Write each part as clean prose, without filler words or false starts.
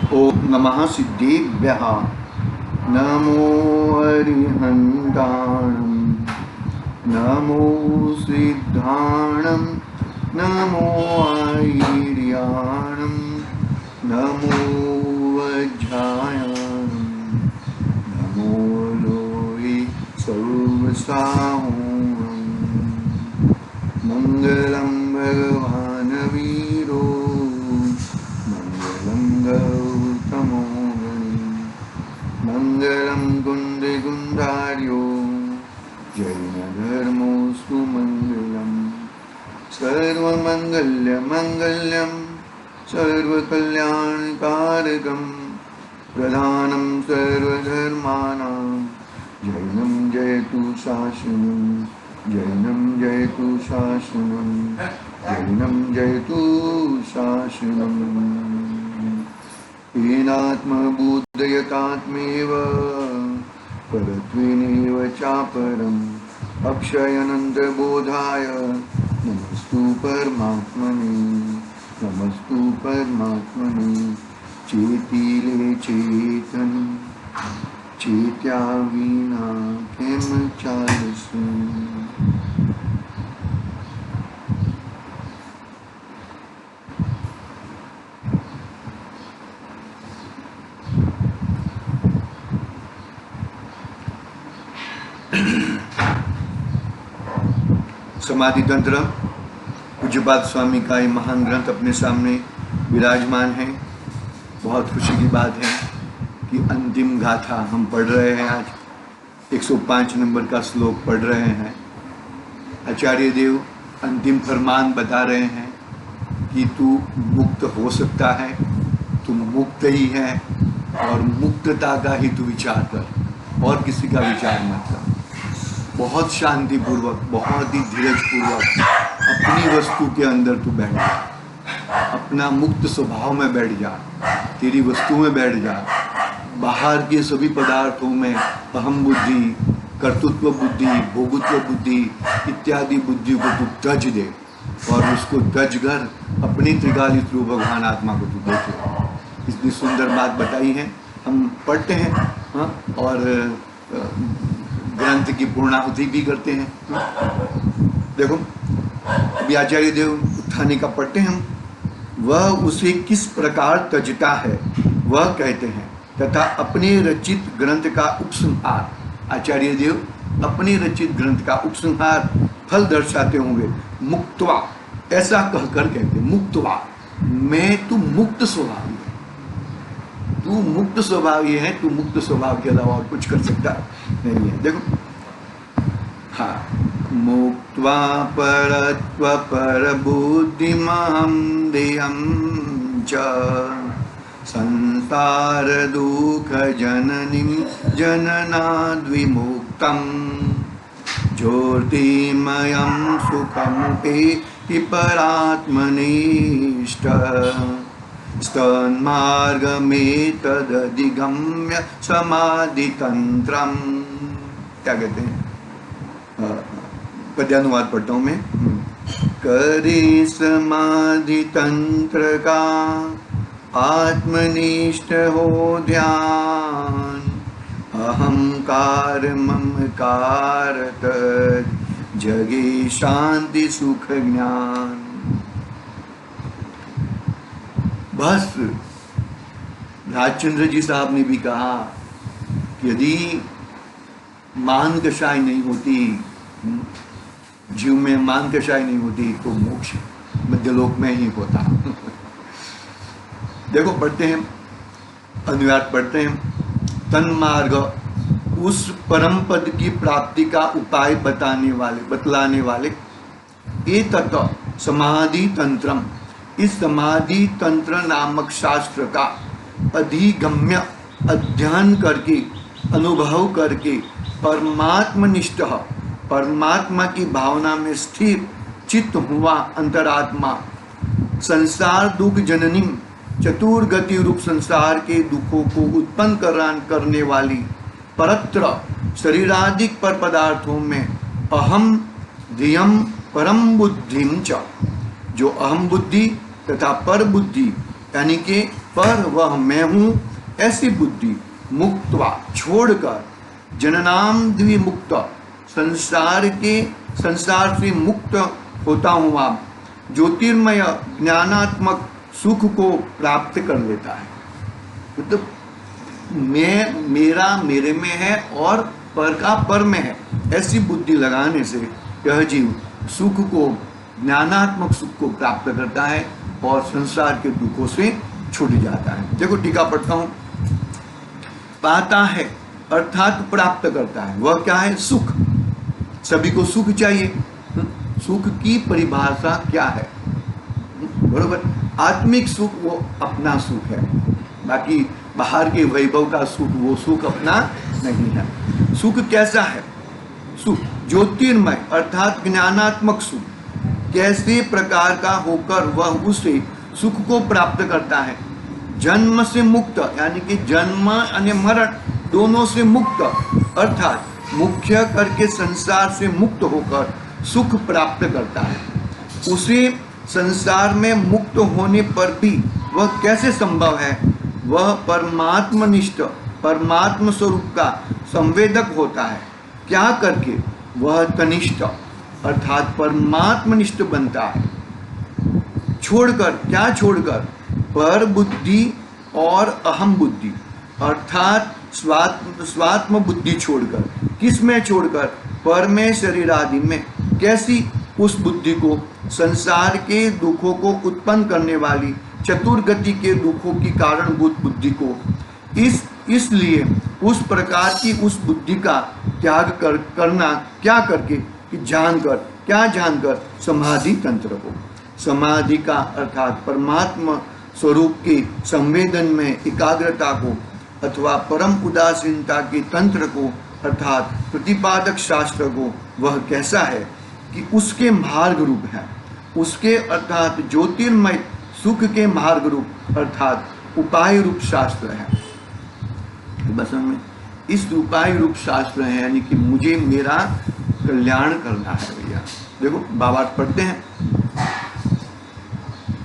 ओम नमः सिद्धेभ्यः। नमो अरिहन्ताणं, नमो सिद्धाणं, नमो आयर्याणं, नमो वज्रायाणं, नमो लोहि सर्वसाहूणं। मंगलं भगवान् वीरो, मंगलं गौतमो गणी, मंगलं कुन्देकुन्धार्यो, जैनधर्मोऽस्तु मंगलम्। सर्वमङ्गल्यमङ्गल्यं सर्वकल्याणकारकं प्रधानं सर्वधर्माणां जैनं जयतु शासनं, जैनं जयतु शासनं, जैनं जयतु शासनम्। येनात्मबुद्धयतात्मेव परत्वेनैव चापरम् अक्षयनन्तबोधाय नमस्तु परमात्मने, नमस्तु परमात्मने। चेतिले चेतन चेत्या विना किम चालसु। समाधि तंत्र पूज्यपाद स्वामी का ये महान ग्रंथ अपने सामने विराजमान है। बहुत खुशी की बात है कि अंतिम गाथा हम पढ़ रहे हैं। आज 105 नंबर का श्लोक पढ़ रहे हैं। आचार्य देव अंतिम फरमान बता रहे हैं कि तू मुक्त हो सकता है, तू मुक्त ही है और मुक्तता का ही तू विचार कर और किसी का विचार मत कर। बहुत शांतिपूर्वक, बहुत ही धीरजपूर्वक अपनी वस्तु के अंदर तू बैठ जा, अपना मुक्त स्वभाव में बैठ जा, तेरी वस्तु में बैठ जा। बाहर के सभी पदार्थों में अहम बुद्धि, कर्तृत्व बुद्धि, भोगत्व बुद्धि इत्यादि बुद्धि को तू त्यज दे और उसको त्यज कर अपनी त्रिकालिक रूप भगवान आत्मा को तू देखे। इतनी सुंदर बात बताई है। हम पढ़ते हैं और ग्रंथ की पूर्णाहुति भी करते हैं। देखो अभी आचार्य देव उत्थानी का पढ़ते हैं हम। वह उसे किस प्रकार त्यजता है वह कहते हैं तथा अपने रचित ग्रंथ का उपसंहार, आचार्य देव अपने रचित ग्रंथ का उपसंहार फल दर्शाते होंगे। मुक्त्वा ऐसा कहकर कहते, मुक्त्वा मैं तू मुक्त स्वभावी है, तू मुक्त स्वभावी है, तू मुक्त स्वभाव के अलावा और कुछ कर सकता नहीं है। देखो हाँ, मुक्त्वा परत्व पर बुद्धिमहं देहं च संसार दुख जननीं जननाद्विमुक्तं ज्योतिर्मयं सुखं हि परात्मनिष्ठ स्तन्मार्गमेतदधिगम्य समाधितंत्रम। क्या कहते हैं? पद्यानुवाद पढ़ता हूँ मैं। करे समाधि तंत्र का आत्मनिष्ठ हो ध्यान, अहंकार ममकार तज जगे शांति सुख ज्ञान। बस राजचंद्र जी साहब ने भी कहा कि यदि मान कषाय नहीं होती, जीव में मान कषाय नहीं होती तो मोक्ष मध्यलोक में ही होता। देखो पढ़ते हैं, अनुवाद पढ़ते हैं। तन्मार्ग उस परम पद की प्राप्ति का उपाय बतलाने वाले ये तत्व समाधि तंत्रम, इस समाधि तंत्र नामक शास्त्र का अधिगम्य अध्ययन करके, अनुभव करके परमात्मनिष्ठ, परमात्मा की भावना में स्थिर चित्त हुआ अंतरात्मा संसार दुख जननी, चतुर्गति रूप संसार के दुखों को उत्पन्न करने वाली परत्र शरीरादिक पर पदार्थों में अहम धियम परम बुद्धिम च, जो अहम बुद्धि तथा पर बुद्धि यानी कि पर वह मैं हूँ, ऐसी बुद्धि मुक्त्वा छोड़कर जननाम द्विमुक्त संसार से मुक्त होता हुआ ज्योतिर्मय ज्ञानात्मक सुख को प्राप्त कर लेता है। मतलब मेरा मेरे में है और पर का पर में है, ऐसी बुद्धि लगाने से यह जीव सुख को, ज्ञानात्मक सुख को प्राप्त करता है और संसार के दुखों से छूट जाता है। देखो टीका पढ़ता हूँ। पाता है अर्थात प्राप्त करता है, वह क्या है? सुख। सभी को सुख चाहिए। सुख की परिभाषा क्या है? बरोबर, आत्मिक सुख वो अपना सुख है, बाकी बाहर के वैभव का सुख वो सुख अपना नहीं है। सुख कैसा है? सुख ज्योतिर्मय अर्थात ज्ञानात्मक सुख, कैसे प्रकार का होकर वह उसे सुख को प्राप्त करता है? जन्म से मुक्त, यानी कि जन्म और मरण दोनों से मुक्त, अर्थात मुख्य करके संसार से मुक्त होकर सुख प्राप्त करता है। उसे संसार में मुक्त होने पर भी वह कैसे संभव है? वह परमात्मनिष्ठ, परमात्म स्वरूप का संवेदक होता है। क्या करके? वह तनिष्ठ अर्थात परमात्मनिष्ठ बनता है। छोड़कर, क्या छोड़कर? पर बुद्धि और अहम बुद्धि अर्थात स्वात्म बुद्धि छोड़कर। किस में छोड़कर? पर में, शरीर आदि में। कैसी? उस बुद्धि को, संसार के दुखों को उत्पन्न करने वाली चतुर्गति के दुखों की कारणभूत बुद्धि को। इसलिए उस प्रकार की उस बुद्धि का त्याग करना, क्या करके? कि जानकर। क्या जानकर? समाधि तंत्र को। समाधि का अर्थात परमात्मा स्वरूप के संवेदन में एकाग्रता को, अथवा परम उदासीनता के तंत्र को अर्थात प्रतिपादक शास्त्र को। वह कैसा है? कि उसके मार्ग रूप है, उसके अर्थात ज्योतिर्मय सुख के मार्ग रूप अर्थात उपाय रूप शास्त्र है। बस में इस उपाय रूप शास्त्र है, यानी कि मुझे मेरा कल्याण करना है भैया। देखो बाबा पढ़ते हैं,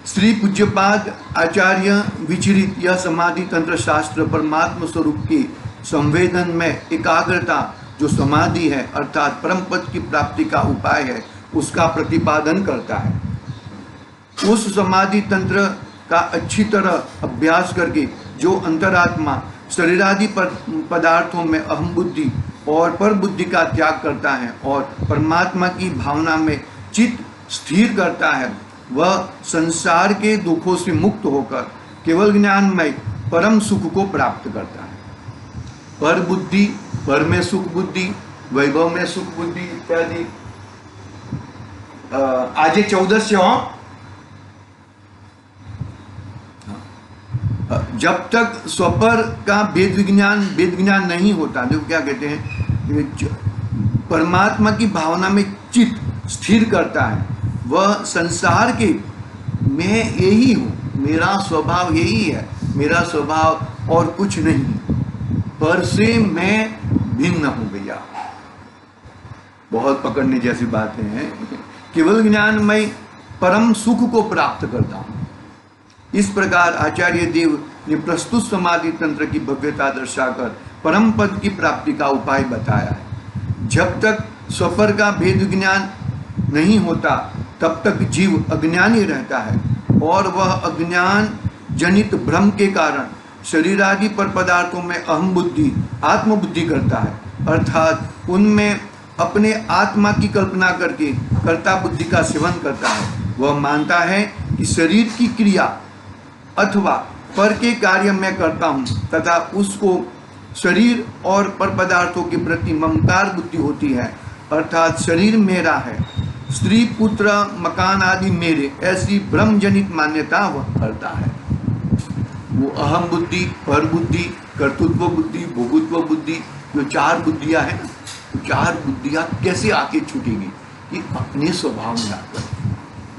श्री पूज्यपाद आचार्य विचरित यह समाधि तंत्र शास्त्र परमात्मा स्वरूप की संवेदन में एकाग्रता जो समाधि है अर्थात परम पद की प्राप्ति का उपाय है, उसका प्रतिपादन करता है। उस समाधि तंत्र का अच्छी तरह अभ्यास करके जो अंतरात्मा शरीरादि पदार्थों में अहम बुद्धि और पर बुद्धि का त्याग करता है और परमात्मा की भावना में चित्त स्थिर करता है, वह संसार के दुखों से मुक्त होकर केवल ज्ञानमय परम सुख को प्राप्त करता है। पर बुद्धि, पर में सुख बुद्धि, वैभव में सुख बुद्धि इत्यादि। आज 14 से जब तक स्वपर का वेद विज्ञान नहीं होता, देखो क्या कहते हैं, परमात्मा की भावना में चित्त स्थिर करता है, वह संसार के मैं यही हूँ, मेरा स्वभाव यही है, मेरा स्वभाव और कुछ नहीं, पर से मैं भिन्न हूँ भैया। बहुत पकड़ने जैसी बातें हैं। केवल ज्ञानमय परम सुख को प्राप्त करता हूँ। इस प्रकार आचार्य देव ने प्रस्तुत समाधि तंत्र की भव्यता दर्शाकर परम पद की प्राप्ति का उपाय बताया है। जब तक स्वपर का भेद ज्ञान नहीं होता तब तक जीव अज्ञानी रहता है और वह अज्ञान जनित भ्रम के कारण शरीर आदि पर पदार्थों में अहम बुद्धि, आत्मबुद्धि करता है, अर्थात उनमें अपने आत्मा की कल्पना करके कर्ता बुद्धि का सेवन करता है। वह मानता है कि शरीर की क्रिया अथवा पर के कार्य मैं करता हूँ तथा उसको शरीर और पर पदार्थों के प्रति ममकार बुद्धि होती है, अर्थात शरीर मेरा है, स्त्री पुत्र मकान आदि मेरे, ऐसी भ्रम जनित मान्यता वह करता है। वो अहम बुद्धि, पर बुद्धि, कर्तृत्व बुद्धि, भोगत्व बुद्धि, जो चार बुद्धियाँ हैं, तो चार बुद्धियाँ कैसे आके छूटेगी? कि अपने स्वभाव में आकर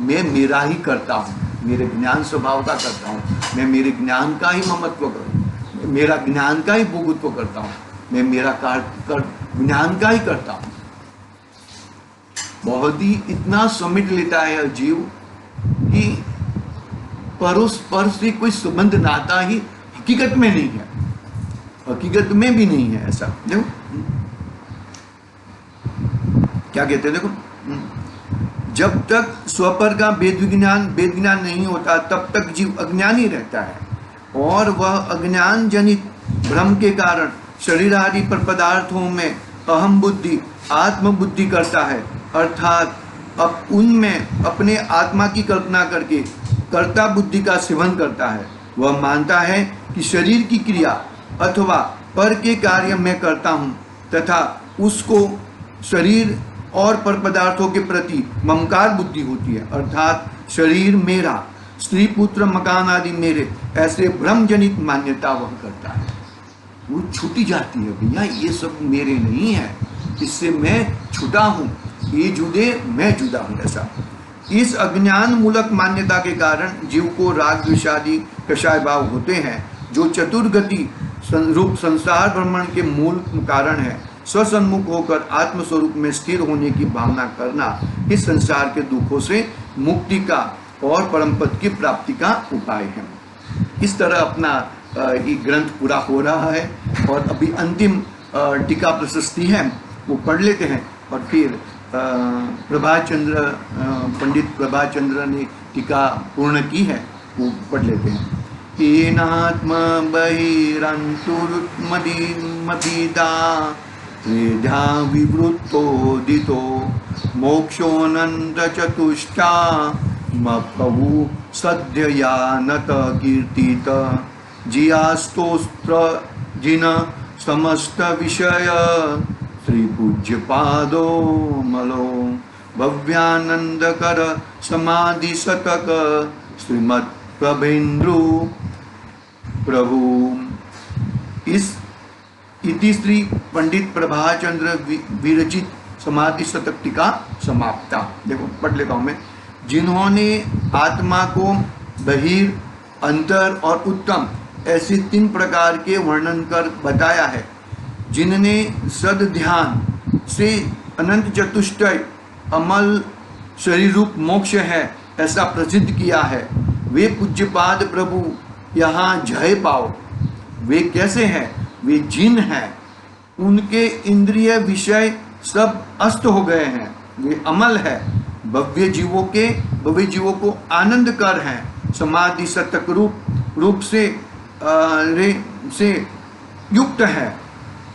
मैं मेरा ही करता हूँ, मेरे ज्ञान स्वभाव का करता हूँ, मैं मेरे ज्ञान का ही ममत्व करूँ, मेरा ज्ञान का ही भोगत्व करता हूँ, मैं मेरा ज्ञान का ही करता हूँ। बहुत ही इतना समेट लेता है जीव कि पर से कोई संबंध नाता ही हकीकत में नहीं है, हकीकत में भी नहीं है। ऐसा देखो क्या कहते हैं, देखो जब तक स्वपर का वेद विज्ञान नहीं होता तब तक जीव अज्ञानी रहता है, और वह अज्ञान जनित भ्रम के कारण शरीर आदि पर पदार्थों में अहम बुद्धि आत्म बुद्धि करता है, अर्थात अब उनमें अपने आत्मा की कल्पना करके कर्ता बुद्धि का सेवन करता है। वह मानता है कि शरीर की क्रिया अथवा पर के कार्य मैं करता हूँ, तथा उसको शरीर और पर पदार्थों के प्रति ममकार बुद्धि होती है, अर्थात शरीर मेरा, स्त्री पुत्र मकान आदि मेरे, ऐसे भ्रम जनित मान्यता वह करता है। वो छूटी जाती है, भैया ये सब मेरे नहीं है, इससे मैं छूटा हूँ, ये जुदे मैं जुदा हूँ। ऐसा इस अज्ञान मूलक मान्यता के कारण जीव को राग द्वेषादि कषाय भाव होते हैं, जो चतुर्गति रूप संसार भ्रमण के मूल कारण है। स्वसन्मुख होकर आत्मस्वरूप में स्थिर होने की भावना करना इस संसार के दुखों से मुक्ति का और परम पद की प्राप्ति का उपाय है। इस तरह अपना ये ग्रंथ पूरा हो रहा है, और अभी अंतिम टीका प्रशस्ति है वो पढ़ लेते हैं, और फिर प्रभाचंद्र पंडित प्रभाचंद्र ने टीका पूर्ण की है वो पढ़ लेते हैं। हीनात्म बहिरंतुर्मदिदा त्रिधा विवृत्तोदितो मोक्षोऽनंत चतुष्टा मप्रभु सद्यया नत कीर्तित जियास्तोस्त्र जिन समस्त विषय श्री पूज्य पादो मलो भव्यानंदकर समाधि शतक श्रीमत् प्रभेंद्रु प्रभु। इस इति श्री पंडित प्रभाचंद्र विरचित समाधि शतक टीका समाप्ता। देखो पढ़ लेता हूँ मैं। जिन्होंने आत्मा को बहिर, अंतर और उत्तम ऐसे 3 प्रकार के वर्णन कर बताया है, जिनने सद ध्यान से अनंत चतुष्टय अमल शरीर रूप मोक्ष है ऐसा प्रसिद्ध किया है, वे पूज्यपाद प्रभु यहाँ जय पाओ। वे कैसे हैं? वे जिन हैं, उनके इंद्रिय विषय सब अस्त हो गए हैं, वे अमल है, भव्य जीवों को आनंद कर हैं, समाधि शतक रूप से युक्त है,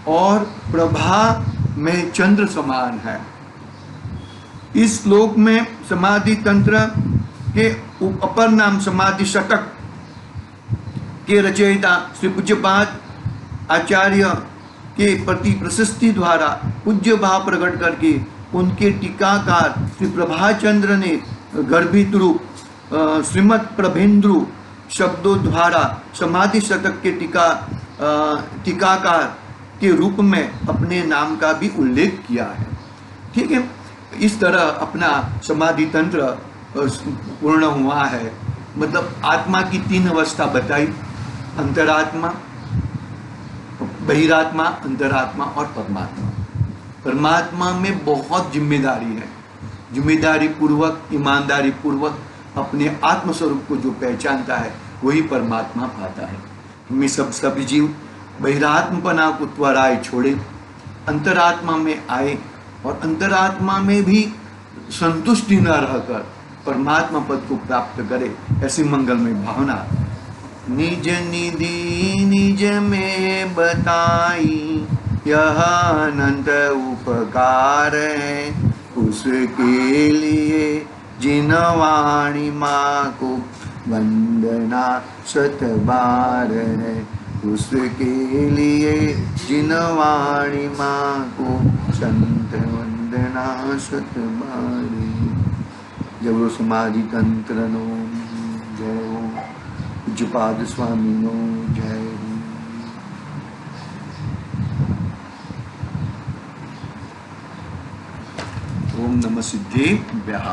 और प्रभा में चंद्र समान है। इस श्लोक में समाधि तंत्र के अपर नाम समाधि शतक के रचयिता श्री पूज्यपाद आचार्य के प्रति प्रशस्ति द्वारा पूज्य भाव प्रकट करके उनके टीकाकार श्री प्रभाचंद्र ने गर्भित रूप श्रीमत् प्रभेंद्रु शब्दों द्वारा समाधि शतक के टीकाकार के रूप में अपने नाम का भी उल्लेख किया है। ठीक है, इस तरह अपना समाधि तंत्र पूर्ण हुआ है। मतलब आत्मा की 3 अवस्था बताई, अंतरात्मा, बहिरात्मा, अंतरात्मा और परमात्मा। परमात्मा में बहुत जिम्मेदारी है, जिम्मेदारी पूर्वक, ईमानदारी पूर्वक अपने आत्मस्वरूप को जो पहचानता है वही परमात्मा पाता है। हमें सब जीव बहिरात्मपना को त्वराए छोड़े, अंतरात्मा में आए, और अंतरात्मा में भी संतुष्टि न रहकर परमात्मा पद को प्राप्त करे, ऐसी मंगलमय भावना। निज निधि निज में बताई यह अनंत उपकार है, उसके लिए जिन वाणी माँ को वंदना 100 बार है, उसके लिए जिन वाणी माँ को संत वंदना 100 बार। जब वो समाधि तंत्र नो जय हो, पूज्यपाद स्वामी नो जय हो। ओम नमः सिद्धेभ्यः।